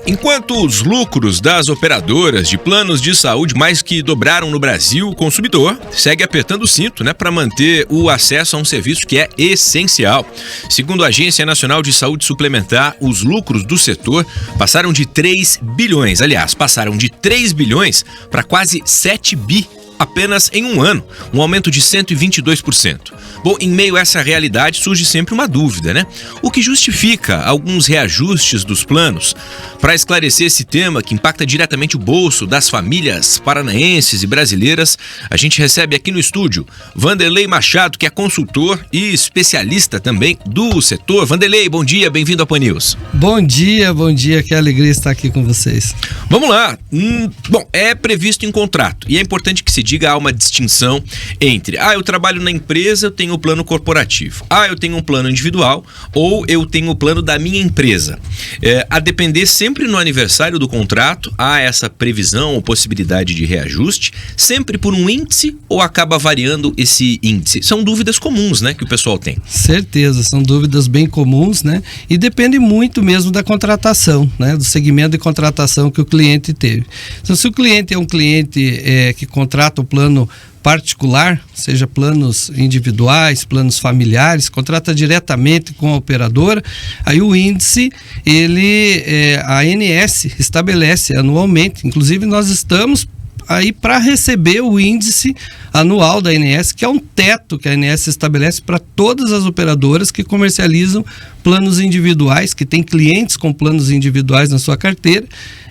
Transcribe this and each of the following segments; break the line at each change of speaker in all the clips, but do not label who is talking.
Enquanto os lucros das operadoras de planos de saúde mais que dobraram no Brasil, o consumidor segue apertando o cinto, para manter o acesso a um serviço que é essencial. Segundo a Agência Nacional de Saúde Suplementar, os lucros do setor passaram de 3 bilhões para quase 7 bi apenas em um ano, um aumento de 122%. Bom, em meio a essa realidade surge sempre uma dúvida, O que justifica alguns reajustes dos planos? Para esclarecer esse tema que impacta diretamente o bolso das famílias paranaenses e brasileiras, a gente recebe aqui no estúdio Vanderlei Machado, que é consultor e especialista também do setor. Vanderlei, bom dia, bem-vindo ao Pan News.
Bom dia, que alegria estar aqui com vocês.
Vamos lá. Bom, é previsto em contrato e é importante que se diga há uma distinção entre eu trabalho na empresa, eu tenho o plano corporativo, eu tenho um plano individual ou eu tenho o plano da minha empresa. A depender sempre no aniversário do contrato, há essa previsão ou possibilidade de reajuste, sempre por um índice ou acaba variando esse índice? São dúvidas comuns, que o pessoal tem.
Certeza, são dúvidas bem comuns, E depende muito mesmo da contratação, do segmento de contratação que o cliente teve. Então, se o cliente é um cliente que contrata o plano particular, seja planos individuais, planos familiares, contrata diretamente com a operadora, aí o índice, a ANS estabelece anualmente, inclusive nós estamos aí para receber o índice anual da ANS, que é um teto que a ANS estabelece para todas as operadoras que comercializam planos individuais, que tem clientes com planos individuais na sua carteira,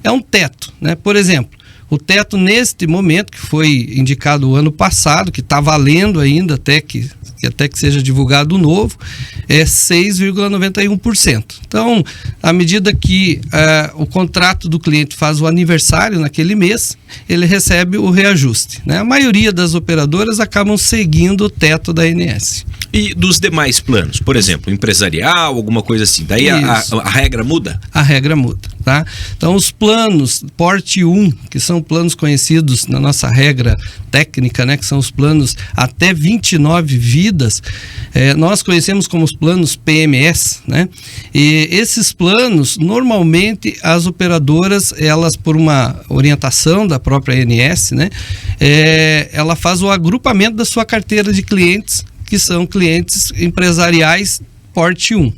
é um teto, Por exemplo, o teto neste momento, que foi indicado o ano passado, que está valendo ainda até que seja divulgado o novo, é 6,91%. Então, à medida que o contrato do cliente faz o aniversário naquele mês, ele recebe o reajuste. A maioria das operadoras acabam seguindo o teto da ANS.
E dos demais planos, por exemplo, empresarial, alguma coisa assim, daí a regra muda?
A regra muda, Então, os planos porte 1, que são planos conhecidos na nossa regra técnica, que são os planos até 29 vidas, nós conhecemos como os planos PMS, E esses planos, normalmente, as operadoras, elas, por uma orientação da própria ANS, ela faz o agrupamento da sua carteira de clientes, que são clientes empresariais porte 1,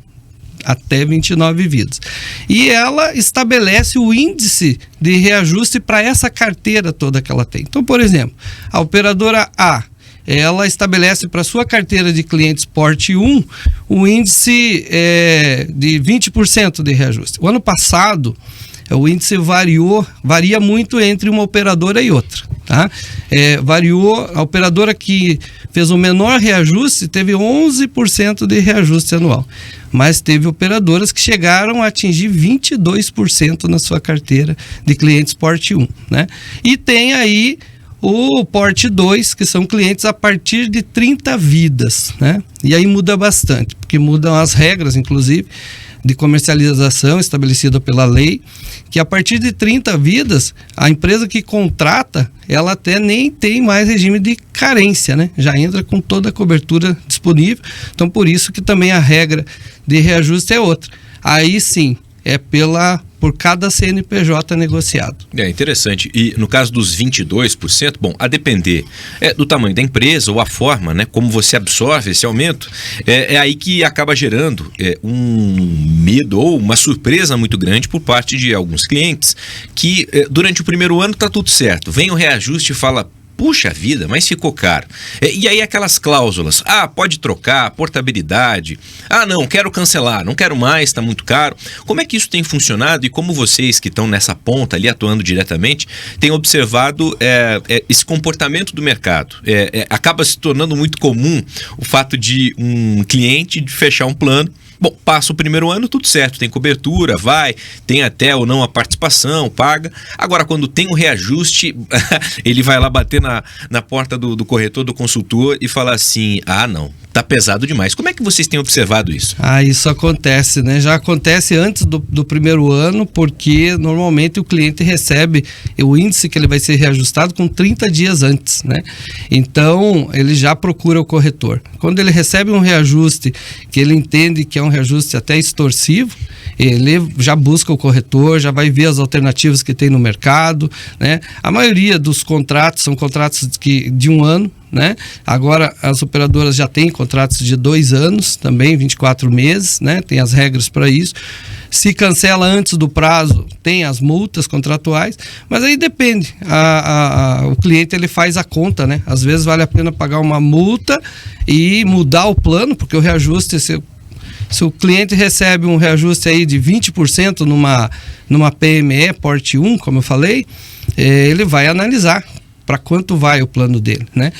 até 29 vidas. E ela estabelece o índice de reajuste para essa carteira toda que ela tem. Então, por exemplo, a operadora A, ela estabelece para sua carteira de clientes porte 1 o índice de 20% de reajuste. O ano passado, o índice varia muito entre uma operadora e outra, variou, a operadora que fez o menor reajuste teve 11% de reajuste anual, mas teve operadoras que chegaram a atingir 22% na sua carteira de clientes porte 1, E tem aí o porte 2, que são clientes a partir de 30 vidas, E aí muda bastante, porque mudam as regras, inclusive, de comercialização estabelecida pela lei, que a partir de 30 vidas, a empresa que contrata, ela até nem tem mais regime de carência, Já entra com toda a cobertura disponível. Então, por isso que também a regra de reajuste é outra. Aí sim, é por cada CNPJ negociado.
É interessante. E no caso dos 22%, bom, a depender do tamanho da empresa ou a forma, como você absorve esse aumento, é aí que acaba gerando um medo ou uma surpresa muito grande por parte de alguns clientes que durante o primeiro ano está tudo certo. Vem o reajuste e fala: puxa vida, mas ficou caro. E aí aquelas cláusulas, pode trocar, portabilidade, não, quero cancelar, não quero mais, está muito caro. Como é que isso tem funcionado e como vocês que estão nessa ponta ali atuando diretamente, têm observado esse comportamento do mercado? Acaba se tornando muito comum o fato de um cliente fechar um plano. Bom, passa o primeiro ano, tudo certo, tem cobertura, tem até ou não a participação, paga. Agora, quando tem um reajuste, ele vai lá bater na porta do corretor, do consultor e fala assim: não, tá pesado demais. Como é que vocês têm observado isso?
Isso acontece, né? Já acontece antes do primeiro ano, porque normalmente o cliente recebe o índice que ele vai ser reajustado com 30 dias antes, né? Então, ele já procura o corretor. Quando ele recebe um reajuste, que ele entende que é um reajuste até extorsivo, ele já busca o corretor, já vai ver as alternativas que tem no mercado, né? A maioria dos contratos são contratos de 1 ano, né? Agora as operadoras já têm contratos de 2 anos, também 24 meses, né? Tem as regras para isso. Se cancela antes do prazo, tem as multas contratuais, mas aí depende. O cliente ele faz a conta, né? Às vezes vale a pena pagar uma multa e mudar o plano, porque o reajuste, se o cliente recebe um reajuste aí de 20% numa PME, porte 1, como eu falei, ele vai analisar para quanto vai o plano dele, né?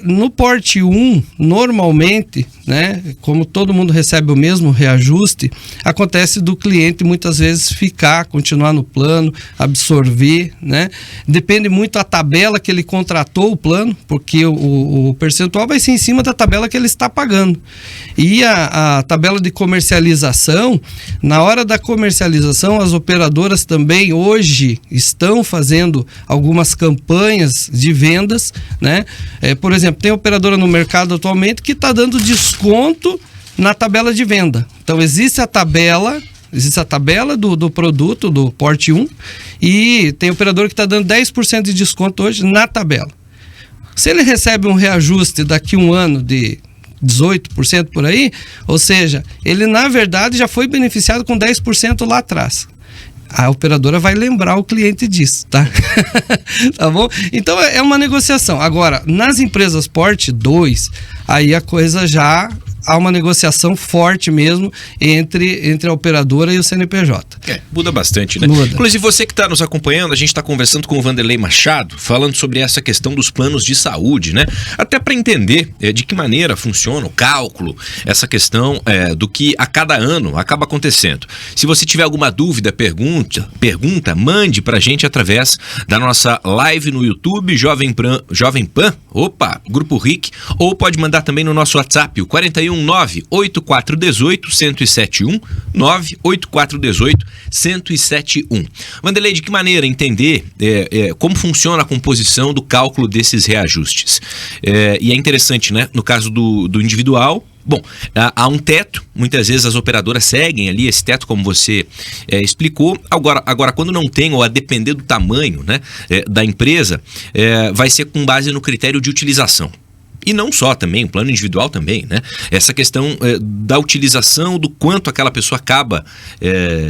No porte 1, normalmente, né, como todo mundo recebe o mesmo reajuste, acontece do cliente muitas vezes continuar no plano, absorver, né? Depende muito da tabela que ele contratou o plano, porque o percentual vai ser em cima da tabela que ele está pagando. E a tabela de comercialização, na hora da comercialização, as operadoras também hoje estão fazendo algumas campanhas de vendas, né? Por exemplo, tem operadora no mercado atualmente que está dando desconto na tabela de venda. Então, existe a tabela do produto, do porte 1, e tem operador que está dando 10% de desconto hoje na tabela. Se ele recebe um reajuste daqui a 1 ano de 18% por aí, ou seja, ele na verdade já foi beneficiado com 10% lá atrás. A operadora vai lembrar o cliente disso, tá? Tá bom? Então é uma negociação. Agora, nas empresas porte 2, aí a coisa já há uma negociação forte mesmo entre a operadora e o CNPJ.
Muda bastante, né?
Muda.
Inclusive, você que está nos acompanhando, a gente está conversando com o Vanderlei Machado, falando sobre essa questão dos planos de saúde, né? Até para entender de que maneira funciona o cálculo, essa questão do que a cada ano acaba acontecendo. Se você tiver alguma dúvida, pergunta, mande para a gente através da nossa live no YouTube, Jovem Pan, Grupo RIC, ou pode mandar também no nosso WhatsApp, o 419-8418-1071, 98418-1071. Vanderlei, de que maneira entender como funciona a composição do cálculo desses reajustes? E é interessante, né? No caso do individual, bom, há um teto, muitas vezes as operadoras seguem ali esse teto, como você explicou. Agora, quando não tem, ou a depender do tamanho, né, da empresa, vai ser com base no critério de utilização. E não só também, o plano individual também, né? Essa questão da utilização, do quanto aquela pessoa acaba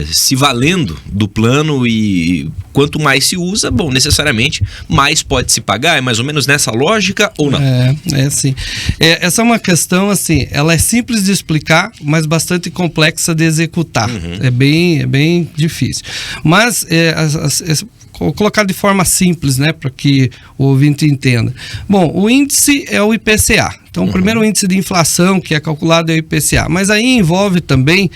se valendo do plano, e quanto mais se usa, bom, necessariamente mais pode se pagar. É mais ou menos nessa lógica ou não?
Sim. Essa é uma questão, assim, ela é simples de explicar, mas bastante complexa de executar.
Uhum.
É bem difícil. Mas vou colocar de forma simples, né, para que o ouvinte entenda. Bom, o índice é o IPCA. Então, o primeiro índice de inflação que é calculado é o IPCA. Mas aí envolve também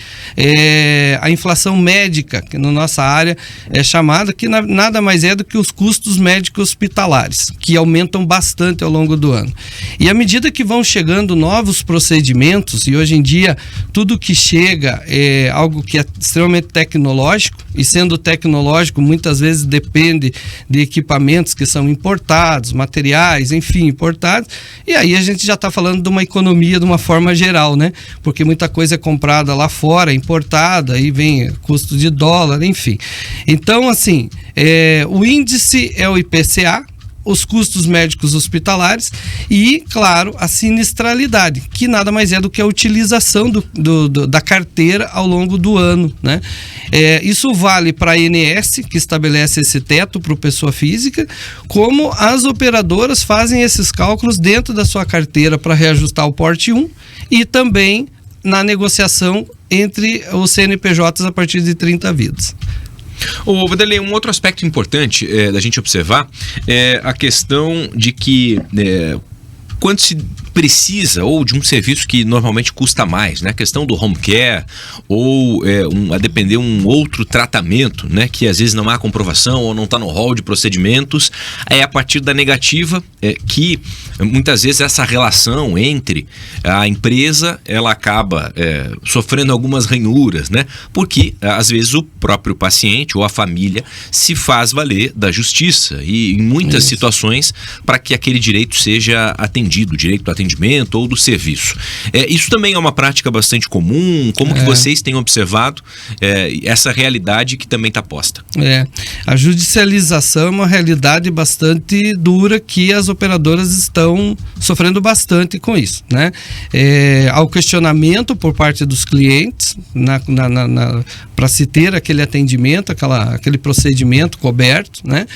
a inflação médica, que na nossa área é chamada, que nada mais é do que os custos médicos hospitalares, que aumentam bastante ao longo do ano. E à medida que vão chegando novos procedimentos, e hoje em dia tudo que chega é algo que é extremamente tecnológico, e sendo tecnológico muitas vezes depende de equipamentos que são importados, materiais, enfim, importados, e aí a gente já está falando de uma economia de uma forma geral, né? Porque muita coisa é comprada lá fora, importada, aí vem custo de dólar, enfim. Então, assim, o índice é o IPCA, os custos médicos hospitalares e, claro, a sinistralidade, que nada mais é do que a utilização da carteira ao longo do ano, né? Isso vale para a ANS, que estabelece esse teto para a pessoa física, como as operadoras fazem esses cálculos dentro da sua carteira para reajustar o porte 1 e também na negociação entre os CNPJs a partir de 30 vidas.
Vanderlei, um outro aspecto importante da gente observar é a questão de que quando se precisa, ou de um serviço que normalmente custa mais, né? A questão do home care, ou a depender um outro tratamento, né? Que às vezes não há comprovação ou não está no rol de procedimentos, é a partir da negativa que muitas vezes essa relação entre a empresa, ela acaba sofrendo algumas ranhuras, né? Porque às vezes o próprio paciente ou a família se faz valer da justiça e em muitas situações para que aquele direito seja atendido, o direito do atendimento ou do serviço. Isso também é uma prática bastante comum. Como que vocês têm observado essa realidade que também está posta?
A judicialização é uma realidade bastante dura que as operadoras estão sofrendo bastante com isso, né? Há o questionamento por parte dos clientes para se ter aquele atendimento, aquele procedimento coberto, né?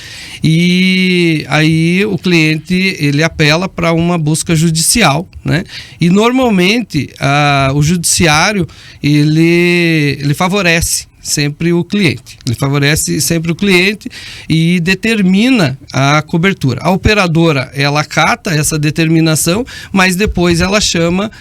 E aí o cliente ele apela para uma busca judicial, né? E normalmente o judiciário ele favorece sempre o cliente. Ele favorece sempre o cliente e determina a cobertura. A operadora, ela acata essa determinação, mas depois ela chama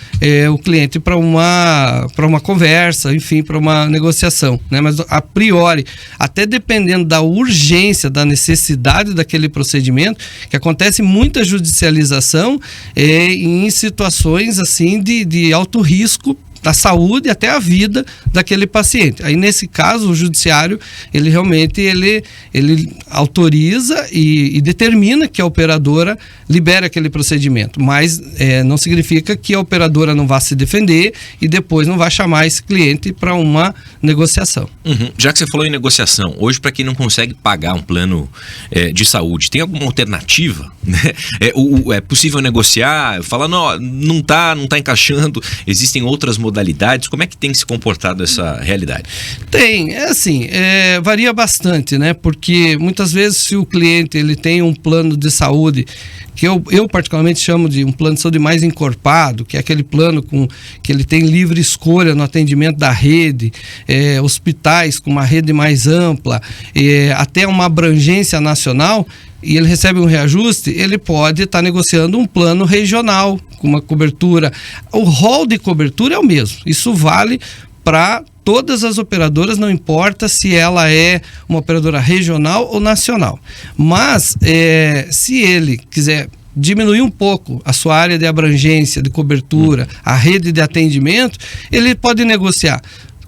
o cliente para uma conversa, enfim, para uma negociação, né? Mas a priori, até dependendo da urgência, da necessidade daquele procedimento, que acontece muita judicialização em situações assim de alto risco da saúde e até a vida daquele paciente. Aí nesse caso o judiciário ele realmente ele autoriza e determina que a operadora libere aquele procedimento, mas não significa que a operadora não vá se defender e depois não vá chamar esse cliente para uma negociação.
Já que você falou em negociação, hoje para quem não consegue pagar um plano de saúde, tem alguma alternativa? Né? É possível negociar? Falar, não tá encaixando, existem outras modalidades, como é que tem se comportado essa realidade?
Tem, varia bastante, né? Porque muitas vezes se o cliente ele tem um plano de saúde, que eu particularmente chamo de um plano de saúde mais encorpado, que é aquele plano que ele tem livre escolha no atendimento da rede, hospitais com uma rede mais ampla, até uma abrangência nacional, e ele recebe um reajuste, ele pode estar negociando um plano regional com uma cobertura. O rol de cobertura é o mesmo. Isso vale para todas as operadoras, não importa se ela é uma operadora regional ou nacional. Mas se ele quiser diminuir um pouco a sua área de abrangência, de cobertura, a rede de atendimento, ele pode negociar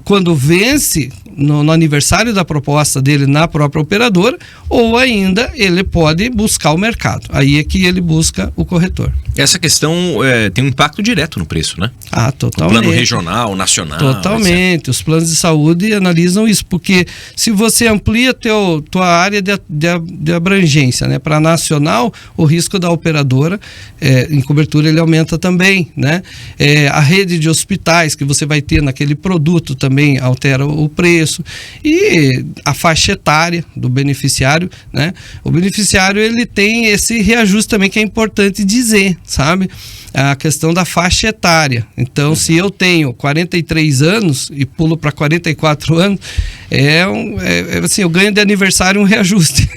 quando vence no aniversário da proposta dele na própria operadora, ou ainda ele pode buscar o mercado. Aí é que ele busca o corretor.
Essa questão tem um impacto direto no preço, né?
Totalmente.
O plano regional, nacional.
Totalmente. Etc. Os planos de saúde analisam isso, porque se você amplia tua área de abrangência, né, para nacional, o risco da operadora em cobertura ele aumenta também, né? A rede de hospitais que você vai ter naquele produto também altera o preço. E a faixa etária do beneficiário, né? O beneficiário ele tem esse reajuste também que é importante dizer, sabe? A questão da faixa etária. Então, se eu tenho 43 anos e pulo para 44 anos, assim, eu ganho de aniversário um reajuste.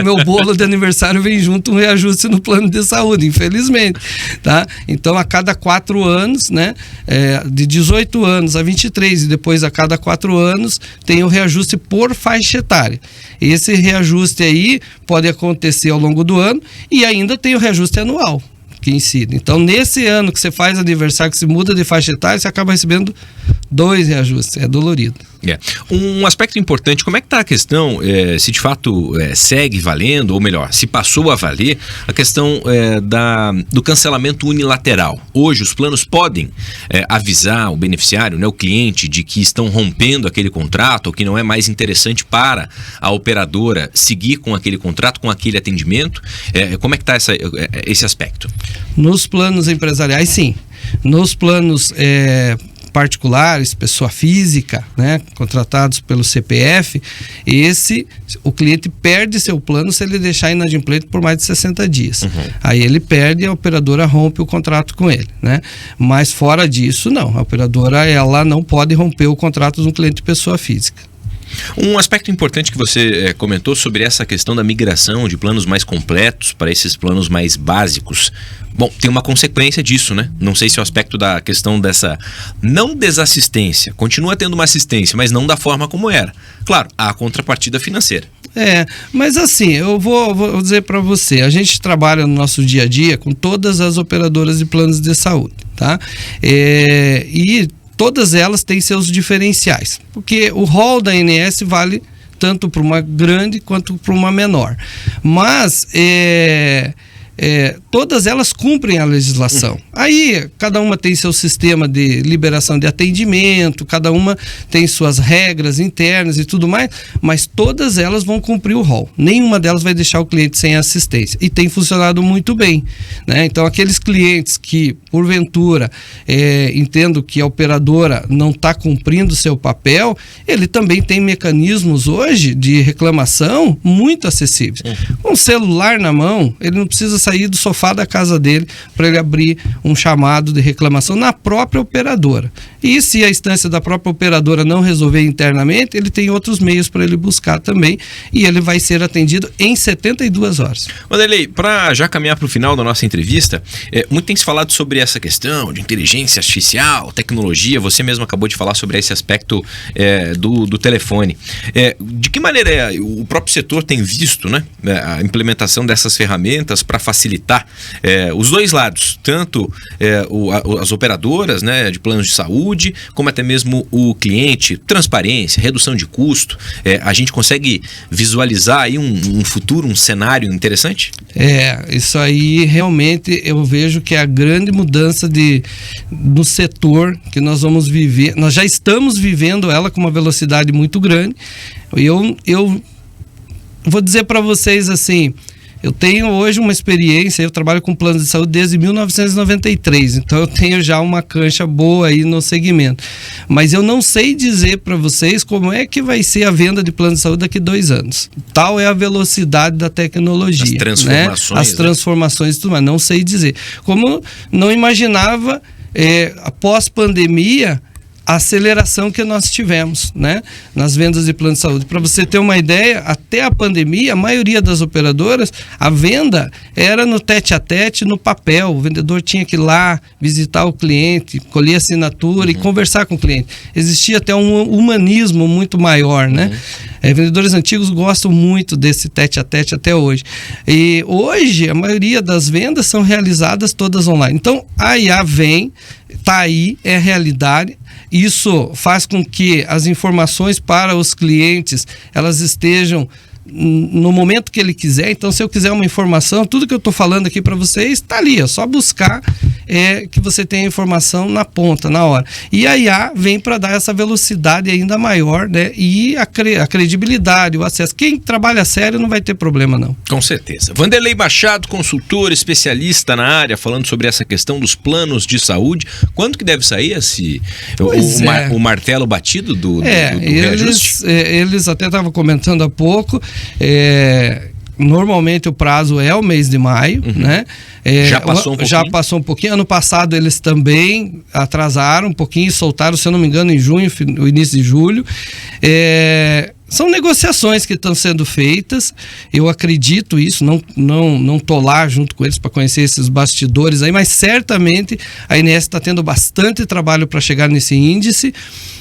Meu bolo de aniversário vem junto um reajuste no plano de saúde, infelizmente, tá? Então, a cada 4 anos, né, de 18 anos a 23 e depois a cada 4 anos, tem o reajuste por faixa etária. Esse reajuste aí pode acontecer ao longo do ano e ainda tem o reajuste anual que incide. Então, nesse ano que você faz aniversário, que se muda de faixa etária, você acaba recebendo 2 reajustes. É dolorido.
Um aspecto importante, como é que está a questão, se de fato segue valendo, ou melhor, se passou a valer, a questão do cancelamento unilateral. Hoje os planos podem avisar o beneficiário, né, o cliente, de que estão rompendo aquele contrato, ou que não é mais interessante para a operadora seguir com aquele contrato, com aquele atendimento. Como é que está esse aspecto?
Nos planos empresariais, sim. Nos planos particulares, pessoa física, né, contratados pelo CPF, o cliente perde seu plano se ele deixar inadimplente por mais de 60 dias. Aí ele perde e a operadora rompe o contrato com ele, né? Mas fora disso, não. A operadora ela não pode romper o contrato de um cliente pessoa física.
Um aspecto importante que você comentou sobre essa questão da migração de planos mais completos para esses planos mais básicos. Bom, tem uma consequência disso, né? Não sei se é o aspecto da questão dessa não desassistência. Continua tendo uma assistência, mas não da forma como era. Claro, há a contrapartida financeira.
Mas assim, eu vou dizer para você, a gente trabalha no nosso dia a dia com todas as operadoras de planos de saúde, tá? E todas elas têm seus diferenciais, porque o rol da ANS vale tanto para uma grande quanto para uma menor. Mas todas elas cumprem a legislação. Aí, cada uma tem seu sistema de liberação de atendimento, cada uma tem suas regras internas e tudo mais, mas todas elas vão cumprir o rol. Nenhuma delas vai deixar o cliente sem assistência. E tem funcionado muito bem, né? Então, aqueles clientes que, porventura, entendo que a operadora não está cumprindo o seu papel, ele também tem mecanismos hoje de reclamação muito acessíveis. Com o celular na mão, ele não precisa sair do sofá da casa dele para ele abrir um chamado de reclamação na própria operadora. E se a instância da própria operadora não resolver internamente, ele tem outros meios para ele buscar também, e ele vai ser atendido em 72 horas.
Wanderley, para já caminhar para o final da nossa entrevista, muito tem se falado sobre essa questão de inteligência artificial, tecnologia. Você mesmo acabou de falar sobre esse aspecto do telefone. De que maneira o próprio setor tem visto, né, a implementação dessas ferramentas para facilitar os dois lados, tanto as operadoras, né, de planos de saúde, como até mesmo o cliente, transparência, redução de custo? A gente consegue visualizar aí um futuro, um cenário interessante?
Isso aí realmente eu vejo que é a grande mudança no setor que nós vamos viver. Nós já estamos vivendo ela com uma velocidade muito grande. Eu vou dizer para vocês assim, eu tenho hoje uma experiência, eu trabalho com planos de saúde desde 1993, então eu tenho já uma cancha boa aí no segmento. Mas eu não sei dizer para vocês como é que vai ser a venda de plano de saúde daqui a 2 anos. Tal é a velocidade da tecnologia. As
transformações.
Né? As transformações e tudo mais, não sei dizer. Como não imaginava, após pandemia, a aceleração que nós tivemos, né, nas vendas de plano de saúde. Para você ter uma ideia, até a pandemia, a maioria das operadoras, a venda era no tete-a-tete, no papel. O vendedor tinha que ir lá visitar o cliente, colher assinatura e conversar com o cliente. Existia até um humanismo muito maior, né? Vendedores antigos gostam muito desse tete-a-tete até hoje. E hoje, a maioria das vendas são realizadas todas online. Então, a IA vem, está aí, é realidade. Isso faz com que as informações para os clientes, elas estejam no momento que ele quiser. Então, se eu quiser uma informação, tudo que eu estou falando aqui para vocês está ali, é só buscar que você tenha a informação na ponta, na hora. E a IA vem para dar essa velocidade ainda maior, né? E a credibilidade, o acesso. Quem trabalha sério não vai ter problema, não.
Com certeza. Wanderley Machado, consultor, especialista na área, falando sobre essa questão dos planos de saúde. Quando que deve sair o martelo batido do reajuste?
Eles até estavam comentando há pouco. Normalmente o prazo é o mês de maio, né? Já passou um pouquinho. Ano passado eles também atrasaram um pouquinho e soltaram, se eu não me engano, em junho, o início de julho. São negociações que estão sendo feitas, eu acredito isso, não tô lá junto com eles para conhecer esses bastidores aí, mas certamente a ANS está tendo bastante trabalho para chegar nesse índice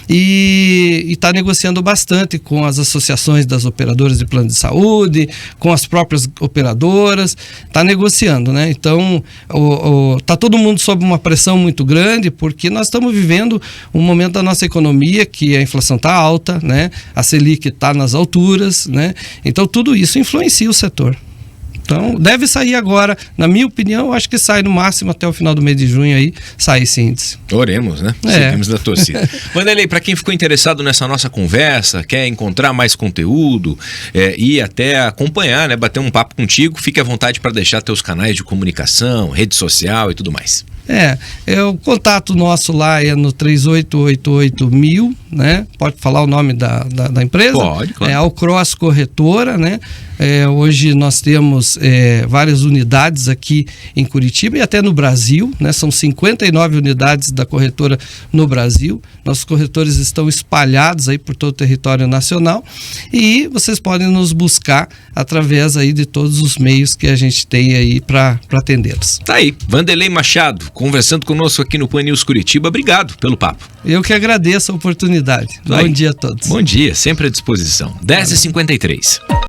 e está negociando bastante com as associações das operadoras de plano de saúde, com as próprias operadoras, está negociando, né? Então, está todo mundo sob uma pressão muito grande, porque nós estamos vivendo um momento da nossa economia que a inflação está alta, né? A Selic está nas alturas, né? Então, tudo isso influencia o setor. Então, deve sair agora, na minha opinião, acho que sai no máximo até o final do mês de junho aí, sai esse índice.
Oremos, né? Seguimos na torcida. Wanderley, para quem ficou interessado nessa nossa conversa, quer encontrar mais conteúdo e até acompanhar, né, bater um papo contigo, fique à vontade para deixar teus canais de comunicação, rede social e tudo mais.
O contato nosso lá é no 3888.000, né? Pode falar o nome da empresa?
Pode, claro.
É Alcross Corretora, né? Hoje nós temos várias unidades aqui em Curitiba e até no Brasil, né? São 59 unidades da corretora no Brasil. Nossos corretores estão espalhados aí por todo o território nacional e vocês podem nos buscar através aí de todos os meios que a gente tem aí para atendê-los.
Tá aí, Vanderlei Machado, conversando conosco aqui no Pan News Curitiba. Obrigado pelo papo.
Eu que agradeço a oportunidade. Bom dia a todos.
Bom dia, sempre à disposição. 10h53.